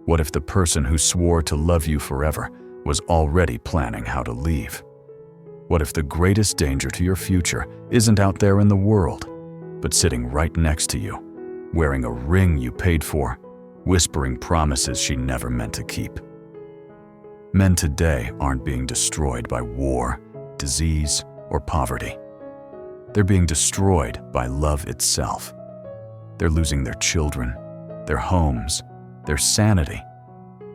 What if the person who swore to love you forever was already planning how to leave? What if the greatest danger to your future isn't out there in the world, but sitting right next to you, wearing a ring you paid for, whispering promises she never meant to keep? Men today aren't being destroyed by war, disease, or poverty. They're being destroyed by love itself. They're losing their children, their homes, their sanity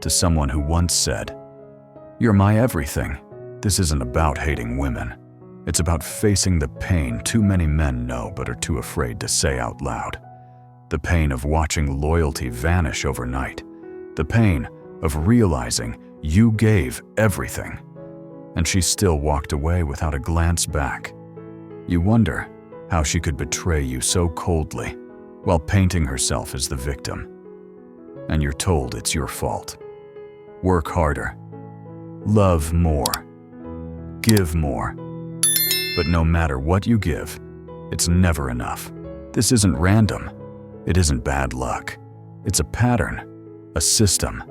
to someone who once said, "You're my everything." This isn't about hating women. It's about facing the pain too many men know but are too afraid to say out loud. The pain of watching loyalty vanish overnight. The pain of realizing you gave everything, and she still walked away without a glance back. You wonder how she could betray you so coldly while painting herself as the victim. And you're told it's your fault. Work harder. Love more. Give more. But no matter what you give, it's never enough. This isn't random. It isn't bad luck. It's a pattern, a system,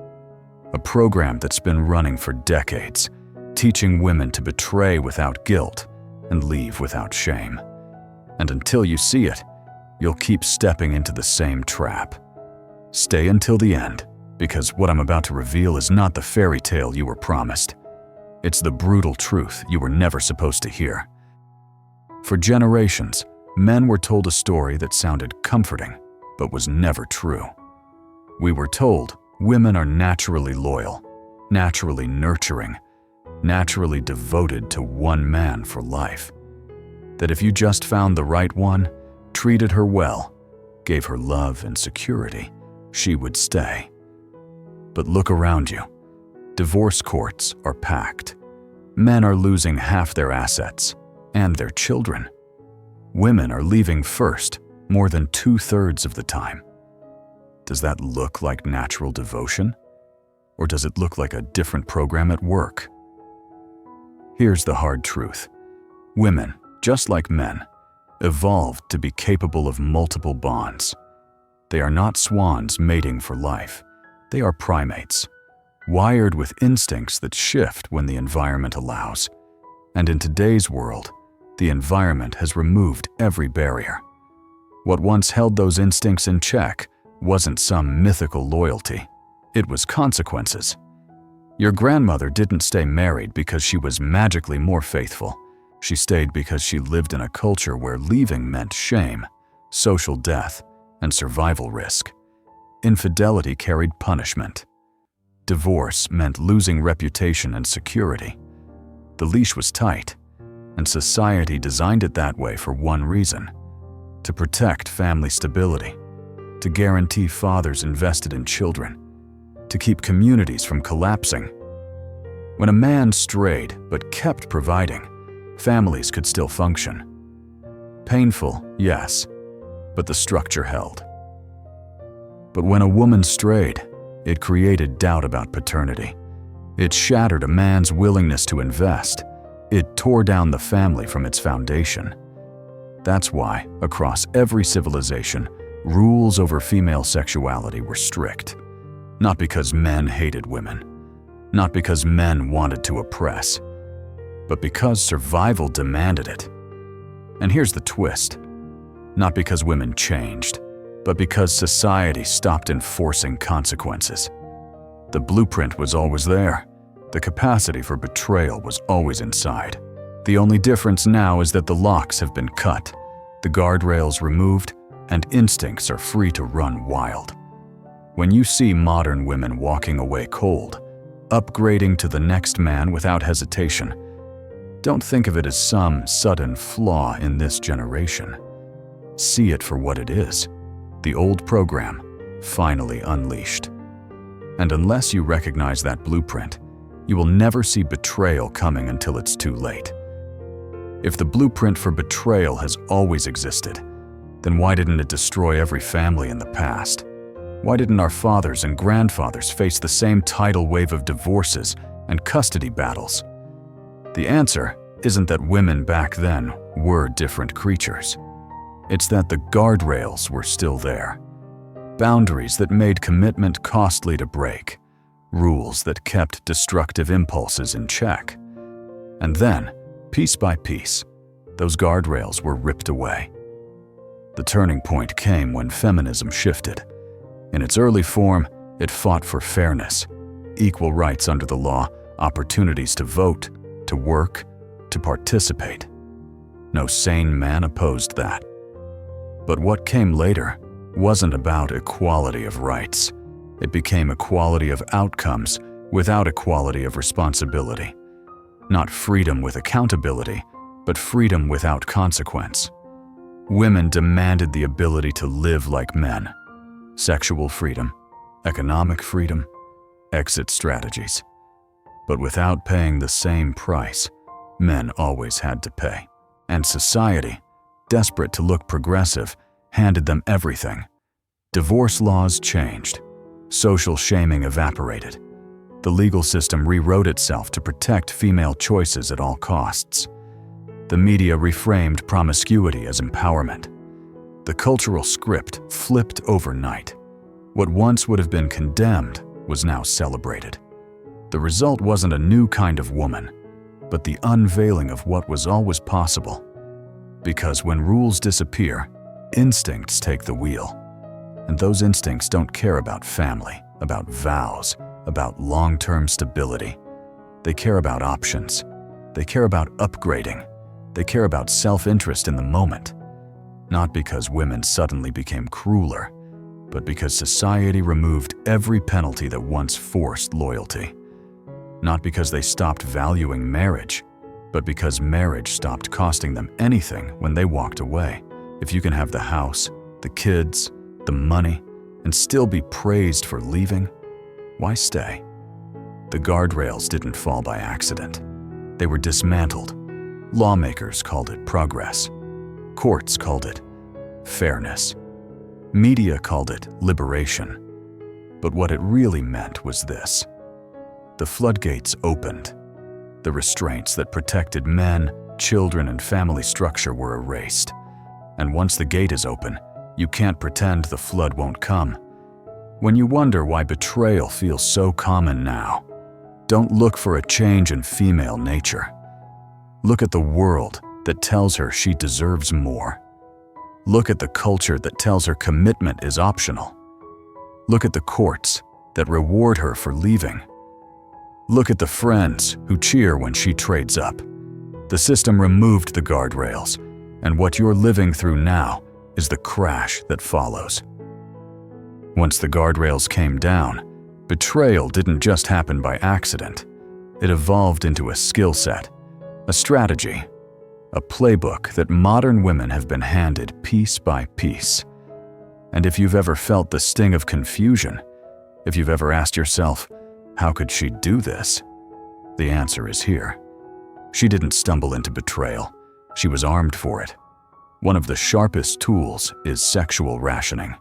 a program that's been running for decades, teaching women to betray without guilt and leave without shame. And until you see it, you'll keep stepping into the same trap. Stay until the end, because what I'm about to reveal is not the fairy tale you were promised. It's the brutal truth you were never supposed to hear. For generations, men were told a story that sounded comforting, but was never true. We were told women are naturally loyal, naturally nurturing, naturally devoted to one man for life. That if you just found the right one, treated her well, gave her love and security, she would stay. But look around you. Divorce courts are packed. Men are losing half their assets and their children. Women are leaving first more than 2/3 of the time. Does that look like natural devotion? Or does it look like a different program at work? Here's the hard truth. Women, just like men, evolved to be capable of multiple bonds. They are not swans mating for life. They are primates, wired with instincts that shift when the environment allows. And in today's world, the environment has removed every barrier. What once held those instincts in check wasn't some mythical loyalty. It was consequences. Your grandmother didn't stay married because she was magically more faithful. She stayed because she lived in a culture where leaving meant shame, social death, and survival risk. Infidelity carried punishment. Divorce meant losing reputation and security. The leash was tight, and society designed it that way for one reason: to protect family stability, to guarantee fathers invested in children, to keep communities from collapsing. When a man strayed but kept providing, families could still function. Painful, yes, but the structure held. But when a woman strayed, it created doubt about paternity. It shattered a man's willingness to invest. It tore down the family from its foundation. That's why, across every civilization, rules over female sexuality were strict. Not because men hated women, not because men wanted to oppress, but because survival demanded it. And here's the twist: not because women changed, but because society stopped enforcing consequences. The blueprint was always there. The capacity for betrayal was always inside. The only difference now is that the locks have been cut, the guardrails removed, and instincts are free to run wild. When you see modern women walking away cold, upgrading to the next man without hesitation, don't think of it as some sudden flaw in this generation. See it for what it is: the old program, finally unleashed. And unless you recognize that blueprint, you will never see betrayal coming until it's too late. If the blueprint for betrayal has always existed, then why didn't it destroy every family in the past? Why didn't our fathers and grandfathers face the same tidal wave of divorces and custody battles? The answer isn't that women back then were different creatures. It's that the guardrails were still there. boundaries that made commitment costly to break, rules that kept destructive impulses in check. And then, piece by piece, those guardrails were ripped away. The turning point came when feminism shifted. In its early form, it fought for fairness, equal rights under the law, opportunities to vote, to work, to participate. No sane man opposed that. But what came later wasn't about equality of rights. It became equality of outcomes without equality of responsibility. Not freedom with accountability, but freedom without consequence. Women demanded the ability to live like men. Sexual freedom, economic freedom, exit strategies. But without paying the same price, men always had to pay. And society, desperate to look progressive, handed them everything. Divorce laws changed. Social shaming evaporated. The legal system rewrote itself to protect female choices at all costs. The media reframed promiscuity as empowerment. The cultural script flipped overnight. What once would have been condemned was now celebrated. The result wasn't a new kind of woman, but the unveiling of what was always possible. Because when rules disappear, instincts take the wheel. And those instincts don't care about family, about vows, about long-term stability. They care about options. They care about upgrading. They care about self-interest in the moment. Not because women suddenly became crueler, but because society removed every penalty that once forced loyalty. Not because they stopped valuing marriage, but because marriage stopped costing them anything when they walked away. If you can have the house, the kids, the money, and still be praised for leaving, why stay? The guardrails didn't fall by accident. They were dismantled. Lawmakers called it progress. Courts called it fairness. Media called it liberation. But what it really meant was this. The floodgates opened. The restraints that protected men, children, and family structure were erased. And once the gate is open, you can't pretend the flood won't come. When you wonder why betrayal feels so common now, don't look for a change in female nature. Look at the world that tells her she deserves more. Look at the culture that tells her commitment is optional. Look at the courts that reward her for leaving. Look at the friends who cheer when she trades up. The system removed the guardrails, and what you're living through now is the crash that follows. Once the guardrails came down, betrayal didn't just happen by accident. It evolved into a skill set, a strategy, a playbook that modern women have been handed piece by piece. And if you've ever felt the sting of confusion, if you've ever asked yourself, how could she do this? The answer is here. She didn't stumble into betrayal. She was armed for it. One of the sharpest tools is sexual rationing.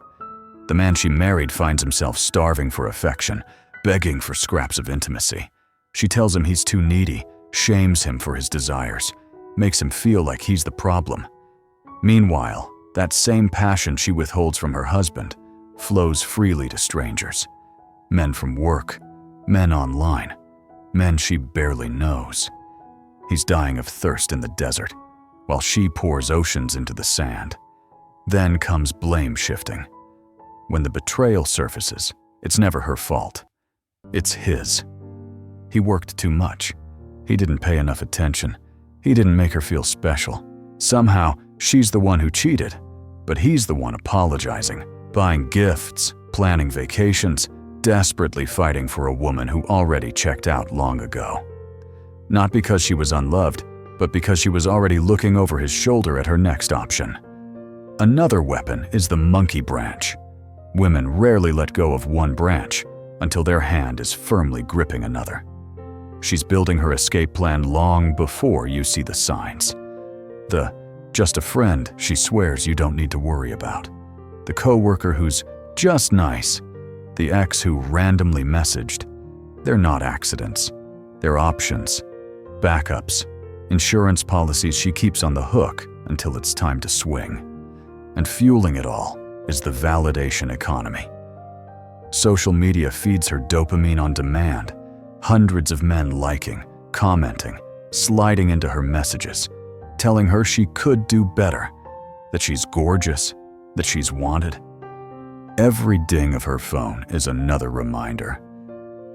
The man she married finds himself starving for affection, begging for scraps of intimacy. She tells him he's too needy, shames him for his desires, makes him feel like he's the problem. Meanwhile, that same passion she withholds from her husband flows freely to strangers. Men from work, men online, men she barely knows. He's dying of thirst in the desert, while she pours oceans into the sand. Then comes blame shifting. When the betrayal surfaces, it's never her fault. It's his. He worked too much. He didn't pay enough attention. He didn't make her feel special. Somehow, she's the one who cheated, but he's the one apologizing, buying gifts, planning vacations, desperately fighting for a woman who already checked out long ago. Not because she was unloved, but because she was already looking over his shoulder at her next option. Another weapon is the monkey branch. Women rarely let go of one branch until their hand is firmly gripping another. She's building her escape plan long before you see the signs. The just a friend she swears you don't need to worry about. The coworker who's just nice. The ex who randomly messaged. They're not accidents. They're options, backups, insurance policies she keeps on the hook until it's time to swing. And fueling it all is the validation economy. Social media feeds her dopamine on demand, hundreds of men liking, commenting, sliding into her messages, telling her she could do better, that she's gorgeous, that she's wanted. Every ding of her phone is another reminder.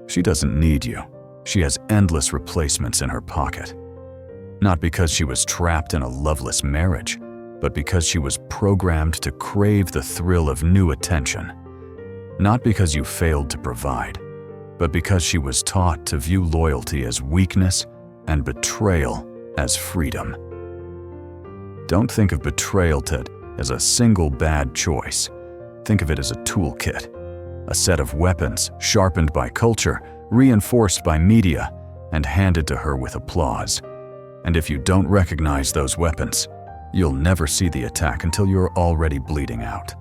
She doesn't need you. She has endless replacements in her pocket. Not because she was trapped in a loveless marriage, but because she was programmed to crave the thrill of new attention. Not because you failed to provide, but because she was taught to view loyalty as weakness and betrayal as freedom. Don't think of betrayal, Ted, as a single bad choice. Think of it as a toolkit, a set of weapons sharpened by culture, reinforced by media, and handed to her with applause. And if you don't recognize those weapons, you'll never see the attack until you're already bleeding out.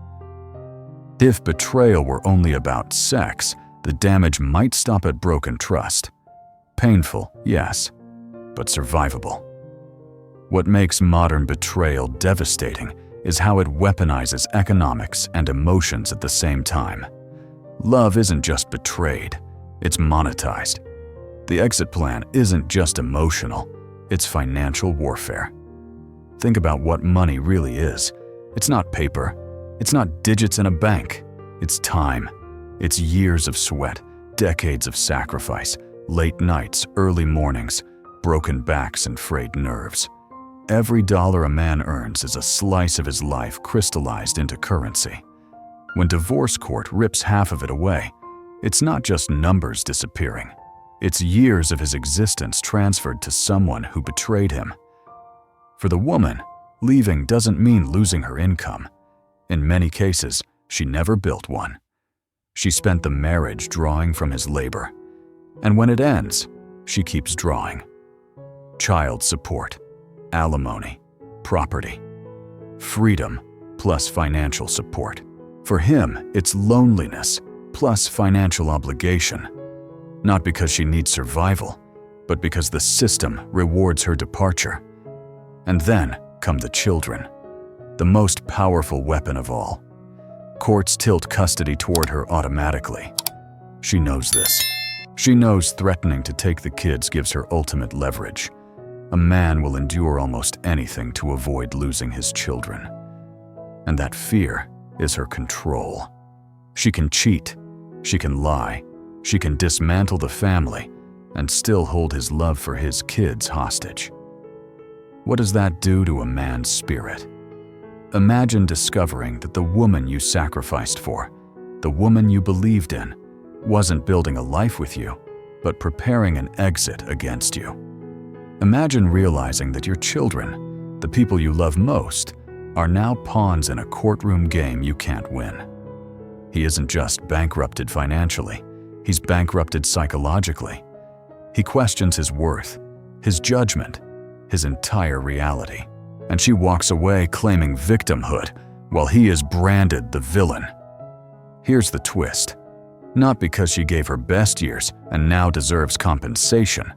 If betrayal were only about sex, the damage might stop at broken trust. Painful, yes, but survivable. What makes modern betrayal devastating is how it weaponizes economics and emotions at the same time. Love isn't just betrayed, it's monetized. The exit plan isn't just emotional, it's financial warfare. Think about what money really is. It's not paper, it's not digits in a bank, it's time. It's years of sweat, decades of sacrifice, late nights, early mornings, broken backs and frayed nerves. Every dollar a man earns is a slice of his life crystallized into currency. When divorce court rips half of it away, it's not just numbers disappearing. It's years of his existence transferred to someone who betrayed him. For the woman, leaving doesn't mean losing her income. In many cases, she never built one. She spent the marriage drawing from his labor. And when it ends, she keeps drawing. Child support, alimony, property, freedom plus financial support. For him, it's loneliness plus financial obligation. Not because she needs survival, but because the system rewards her departure. And then come the children, the most powerful weapon of all. Courts tilt custody toward her automatically. She knows this. She knows threatening to take the kids gives her ultimate leverage. A man will endure almost anything to avoid losing his children. And that fear is her control. She can cheat, she can lie, she can dismantle the family and still hold his love for his kids hostage. What does that do to a man's spirit? Imagine discovering that the woman you sacrificed for, the woman you believed in, wasn't building a life with you, but preparing an exit against you. Imagine realizing that your children, the people you love most, are now pawns in a courtroom game you can't win. He isn't just bankrupted financially, he's bankrupted psychologically. He questions his worth, his judgment, his entire reality. And she walks away claiming victimhood while he is branded the villain. Here's the twist. Not because she gave her best years and now deserves compensation,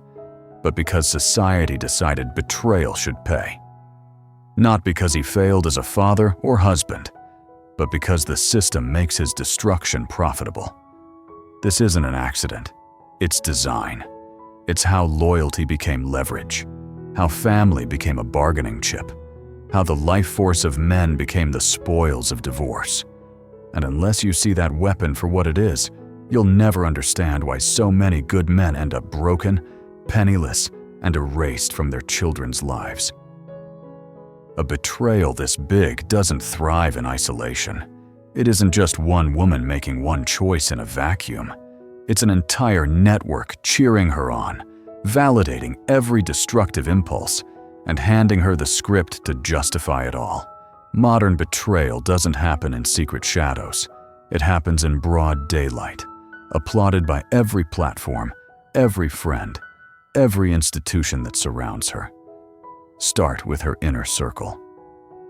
but because society decided betrayal should pay. Not because he failed as a father or husband, but because the system makes his destruction profitable. This isn't an accident. It's design. It's how loyalty became leverage, how family became a bargaining chip, how the life force of men became the spoils of divorce. And unless you see that weapon for what it is, you'll never understand why so many good men end up broken, penniless, and erased from their children's lives. A betrayal this big doesn't thrive in isolation. It isn't just one woman making one choice in a vacuum. It's an entire network cheering her on, validating every destructive impulse, and handing her the script to justify it all. Modern betrayal doesn't happen in secret shadows. It happens in broad daylight, applauded by every platform, every friend, every institution that surrounds her. Start with her inner circle.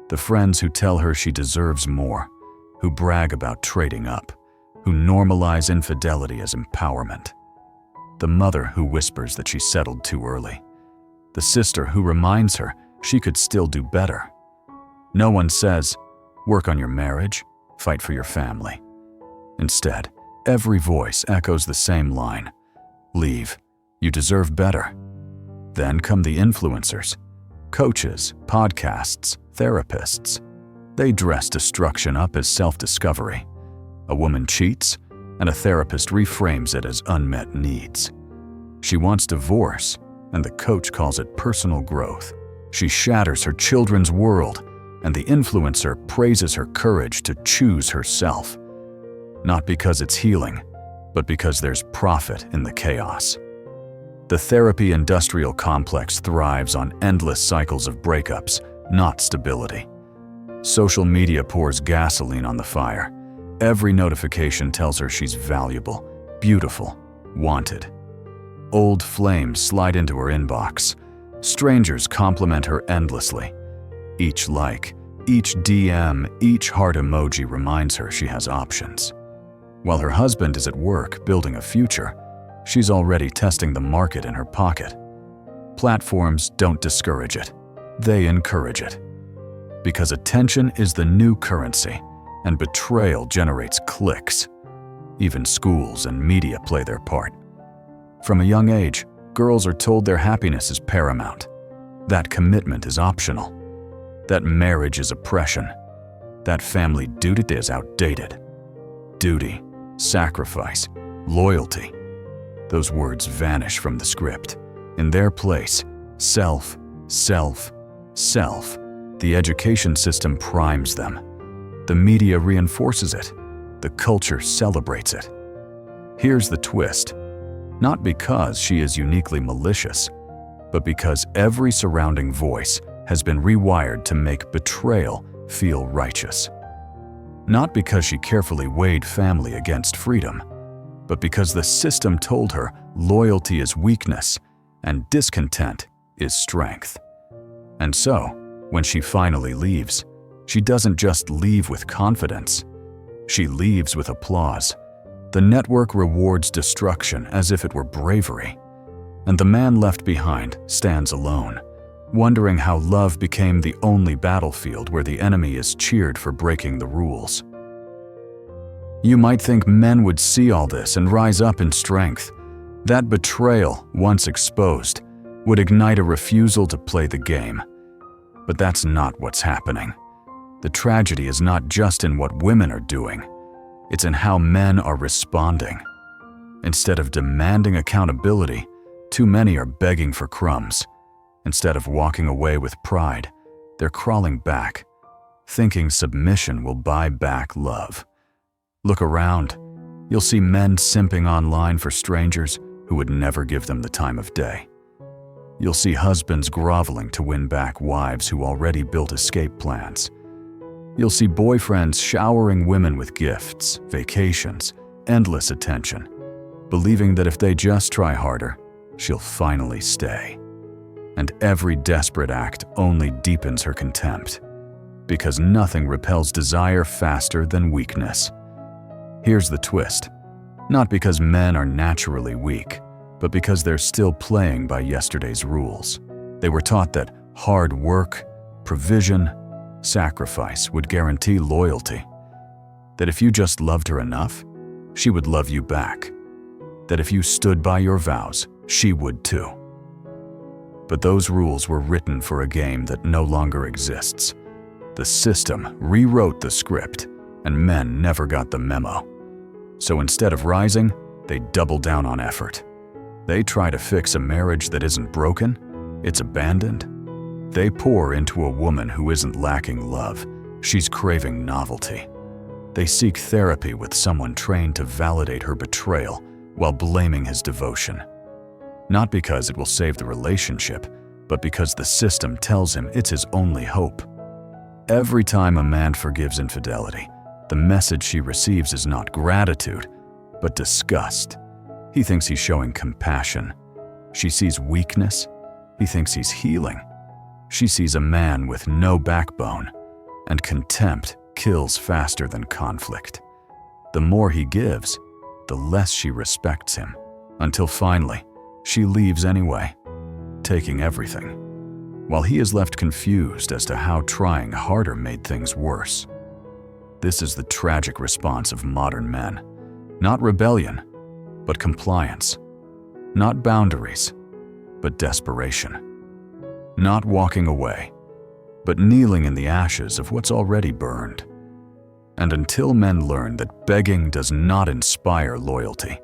The friends who tell her she deserves more, who brag about trading up, who normalize infidelity as empowerment. The mother who whispers that she settled too early. The sister who reminds her she could still do better. No one says, work on your marriage, fight for your family. Instead, every voice echoes the same line: leave, you deserve better. Then come the influencers, coaches, podcasts, therapists. They dress destruction up as self-discovery. A woman cheats, and a therapist reframes it as unmet needs. She wants divorce, and the coach calls it personal growth. She shatters her children's world, and the influencer praises her courage to choose herself. Not because it's healing, but because there's profit in the chaos. The therapy industrial complex thrives on endless cycles of breakups, not stability. Social media pours gasoline on the fire. Every notification tells her she's valuable, beautiful, wanted. Old flames slide into her inbox. Strangers compliment her endlessly. Each like, each DM, each heart emoji reminds her she has options. While her husband is at work building a future, she's already testing the market in her pocket. Platforms don't discourage it, they encourage it. Because attention is the new currency, and betrayal generates clicks. Even schools and media play their part. From a young age, girls are told their happiness is paramount, that commitment is optional, that marriage is oppression, that family duty is outdated. Duty, sacrifice, loyalty. Those words vanish from the script. In their place, self, self, self. The education system primes them. The media reinforces it. The culture celebrates it. Here's the twist. Not because she is uniquely malicious, but because every surrounding voice has been rewired to make betrayal feel righteous. Not because she carefully weighed family against freedom, but because the system told her loyalty is weakness and discontent is strength. And so, when she finally leaves, she doesn't just leave with confidence. She leaves with applause. The network rewards destruction as if it were bravery. And the man left behind stands alone, wondering how love became the only battlefield where the enemy is cheered for breaking the rules. You might think men would see all this and rise up in strength. That betrayal, once exposed, would ignite a refusal to play the game. But that's not what's happening. The tragedy is not just in what women are doing. It's in how men are responding. Instead of demanding accountability, too many are begging for crumbs. Instead of walking away with pride, they're crawling back, thinking submission will buy back love. Look around. You'll see men simping online for strangers who would never give them the time of day. You'll see husbands groveling to win back wives who already built escape plans. You'll see boyfriends showering women with gifts, vacations, endless attention, believing that if they just try harder, she'll finally stay. And every desperate act only deepens her contempt, because nothing repels desire faster than weakness. Here's the twist. Not because men are naturally weak, but because they're still playing by yesterday's rules. They were taught that hard work, provision, sacrifice would guarantee loyalty. That if you just loved her enough, she would love you back. That if you stood by your vows, she would too. But those rules were written for a game that no longer exists. The system rewrote the script, and men never got the memo. So instead of rising, they double down on effort. They try to fix a marriage that isn't broken, it's abandoned. They pour into a woman who isn't lacking love, she's craving novelty. They seek therapy with someone trained to validate her betrayal while blaming his devotion. Not because it will save the relationship, but because the system tells him it's his only hope. Every time a man forgives infidelity, the message she receives is not gratitude, but disgust. He thinks he's showing compassion. She sees weakness. He thinks he's healing. She sees a man with no backbone, and contempt kills faster than conflict. The more he gives, the less she respects him, until finally, she leaves anyway, taking everything, while he is left confused as to how trying harder made things worse. This is the tragic response of modern men. Not rebellion, but compliance. Not boundaries, but desperation. Not walking away, but kneeling in the ashes of what's already burned. And until men learn that begging does not inspire loyalty,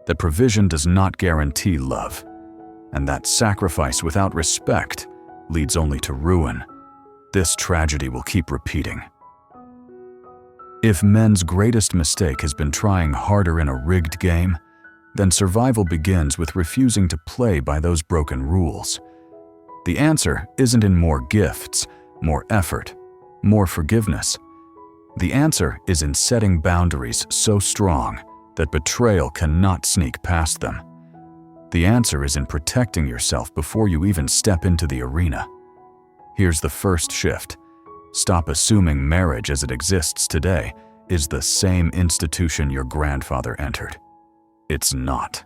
that provision does not guarantee love, and that sacrifice without respect leads only to ruin, this tragedy will keep repeating. If men's greatest mistake has been trying harder in a rigged game, then survival begins with refusing to play by those broken rules. The answer isn't in more gifts, more effort, more forgiveness. The answer is in setting boundaries so strong that betrayal cannot sneak past them. The answer is in protecting yourself before you even step into the arena. Here's the first shift. Stop assuming marriage as it exists today is the same institution your grandfather entered. It's not.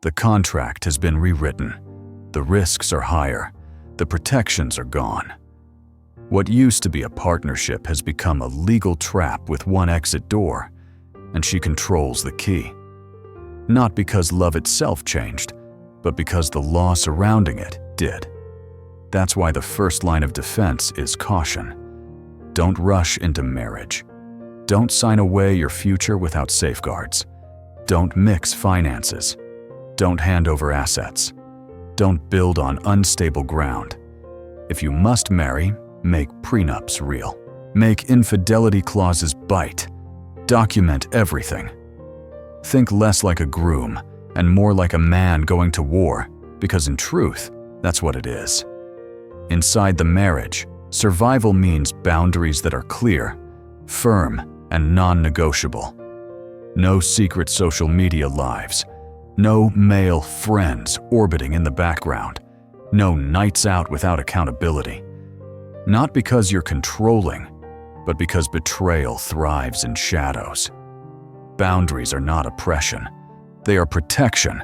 The contract has been rewritten. The risks are higher. The protections are gone. What used to be a partnership has become a legal trap with one exit door, and she controls the key. Not because love itself changed, but because the law surrounding it did. That's why the first line of defense is caution. Don't rush into marriage. Don't sign away your future without safeguards. Don't mix finances. Don't hand over assets. Don't build on unstable ground. If you must marry, make prenups real. Make infidelity clauses bite. Document everything. Think less like a groom and more like a man going to war, because in truth, that's what it is. Inside the marriage, survival means boundaries that are clear, firm, and non-negotiable. No secret social media lives. No male friends orbiting in the background. No nights out without accountability. Not because you're controlling, but because betrayal thrives in shadows. Boundaries are not oppression. They are protection.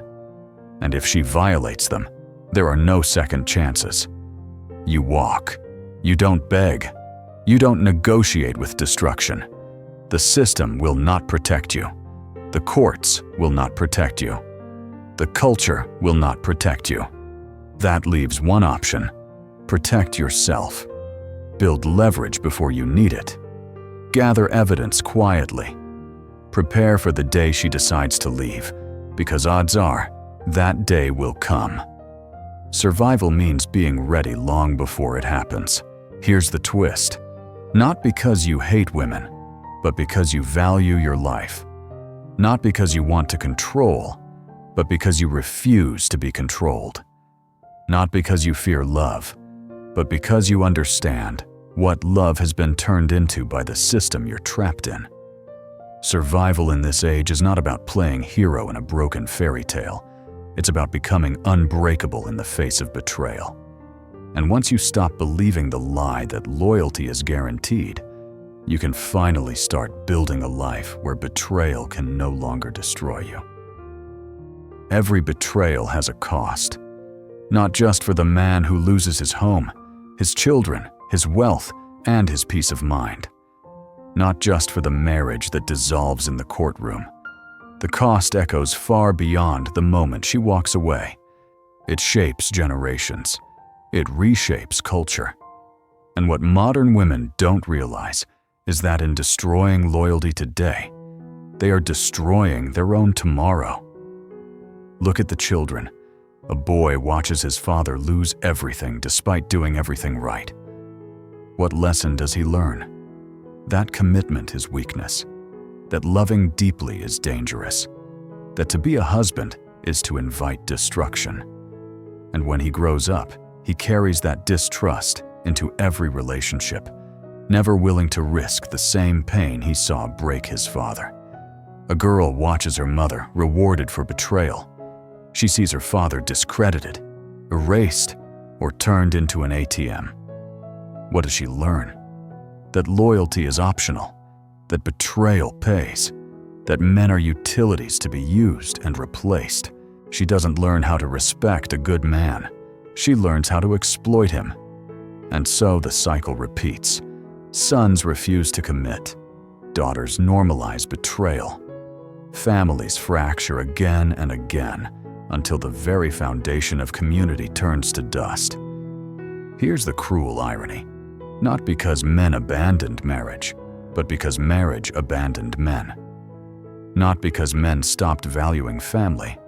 And if she violates them, there are no second chances. You walk. You don't beg. You don't negotiate with destruction. The system will not protect you. The courts will not protect you. The culture will not protect you. That leaves one option. Protect yourself. Build leverage before you need it. Gather evidence quietly. Prepare for the day she decides to leave, because odds are, that day will come. Survival means being ready long before it happens. Here's the twist. Not because you hate women, but because you value your life. Not because you want to control, but because you refuse to be controlled. Not because you fear love, but because you understand what love has been turned into by the system you're trapped in. Survival in this age is not about playing hero in a broken fairy tale. It's about becoming unbreakable in the face of betrayal. And once you stop believing the lie that loyalty is guaranteed, you can finally start building a life where betrayal can no longer destroy you. Every betrayal has a cost. Not just for the man who loses his home, his children, his wealth, and his peace of mind. Not just for the marriage that dissolves in the courtroom. The cost echoes far beyond the moment she walks away. It shapes generations. It reshapes culture. And what modern women don't realize is that in destroying loyalty today, they are destroying their own tomorrow. Look at the children. A boy watches his father lose everything despite doing everything right. What lesson does he learn? That commitment is weakness. That loving deeply is dangerous. That to be a husband is to invite destruction. And when he grows up, he carries that distrust into every relationship, never willing to risk the same pain he saw break his father. A girl watches her mother rewarded for betrayal. She sees her father discredited, erased, or turned into an ATM. What does she learn? That loyalty is optional, that betrayal pays, that men are utilities to be used and replaced. She doesn't learn how to respect a good man. She learns how to exploit him. And so the cycle repeats. Sons refuse to commit. Daughters normalize betrayal. Families fracture again and again until the very foundation of community turns to dust. Here's the cruel irony. Not because men abandoned marriage, but because marriage abandoned men. Not because men stopped valuing family,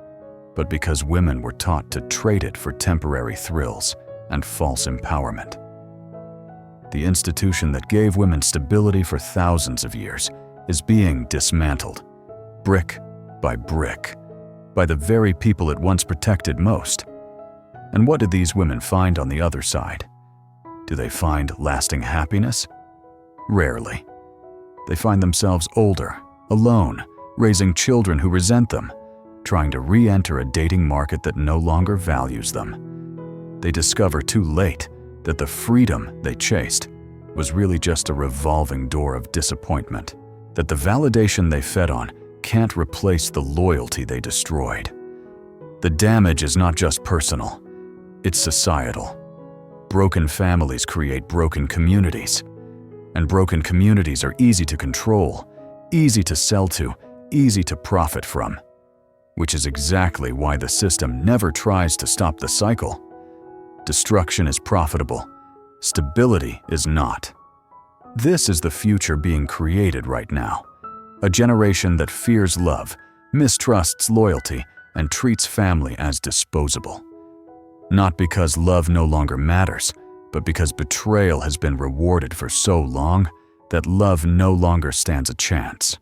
but because women were taught to trade it for temporary thrills and false empowerment. The institution that gave women stability for thousands of years is being dismantled, brick by brick, by the very people it once protected most. And what did these women find on the other side? Do they find lasting happiness? Rarely. They find themselves older, alone, raising children who resent them, trying to re-enter a dating market that no longer values them. They discover too late that the freedom they chased was really just a revolving door of disappointment, that the validation they fed on can't replace the loyalty they destroyed. The damage is not just personal, it's societal. Broken families create broken communities, and broken communities are easy to control, easy to sell to, easy to profit from, which is exactly why the system never tries to stop the cycle. Destruction is profitable. Stability is not. This is the future being created right now. A generation that fears love, mistrusts loyalty, and treats family as disposable. Not because love no longer matters, but because betrayal has been rewarded for so long that love no longer stands a chance.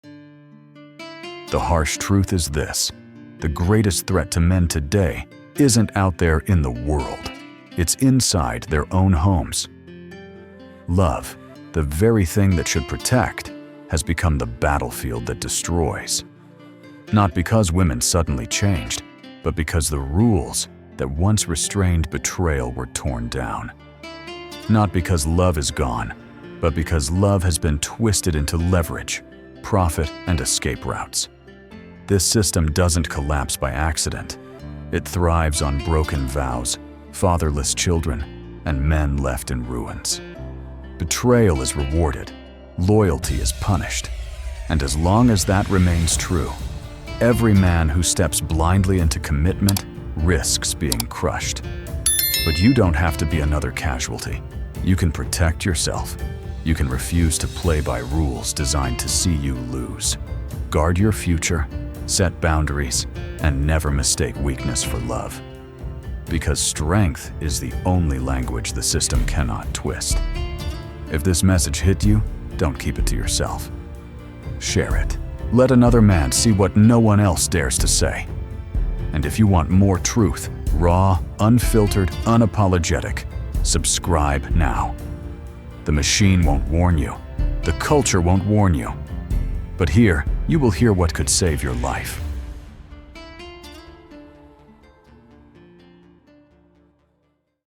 The harsh truth is this: the greatest threat to men today isn't out there in the world. It's inside their own homes. Love, the very thing that should protect, has become the battlefield that destroys. Not because women suddenly changed, but because the rules that once restrained betrayal were torn down. Not because love is gone, but because love has been twisted into leverage, profit, and escape routes. This system doesn't collapse by accident. It thrives on broken vows, fatherless children, and men left in ruins. Betrayal is rewarded, loyalty is punished, and as long as that remains true, every man who steps blindly into commitment risks being crushed. But you don't have to be another casualty. You can protect yourself. You can refuse to play by rules designed to see you lose. Guard your future, set boundaries, and never mistake weakness for love. Because strength is the only language the system cannot twist. If this message hit you, don't keep it to yourself. Share it. Let another man see what no one else dares to say. And if you want more truth, raw, unfiltered, unapologetic, subscribe now. The machine won't warn you. The culture won't warn you. But here, you will hear what could save your life.